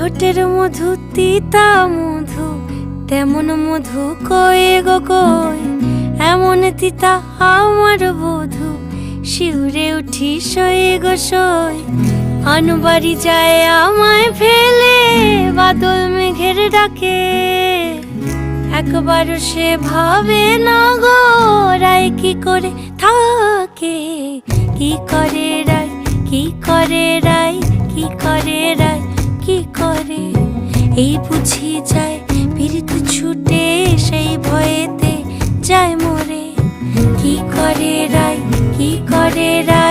ঠোঁটের মধু তিতা মধু, তেমন মধু কয়ে গো কই, এমন তিতা আমার বধূ, শিউরে উঠি সয়ে গো সই। আনবাড়ি যায় আমায় ফেলে, বাদল মেঘের ডাকে, একবারও সে ভাবে না গো রায় কি করে থাকে। কি করে রায়, কি করে রায়, কি করে রায়, কি করে, এই বুঝি যায় পীড়িত ছুটে, সেই ভয়েতে যায় মরে। কি করে রায়, কি করে রায়।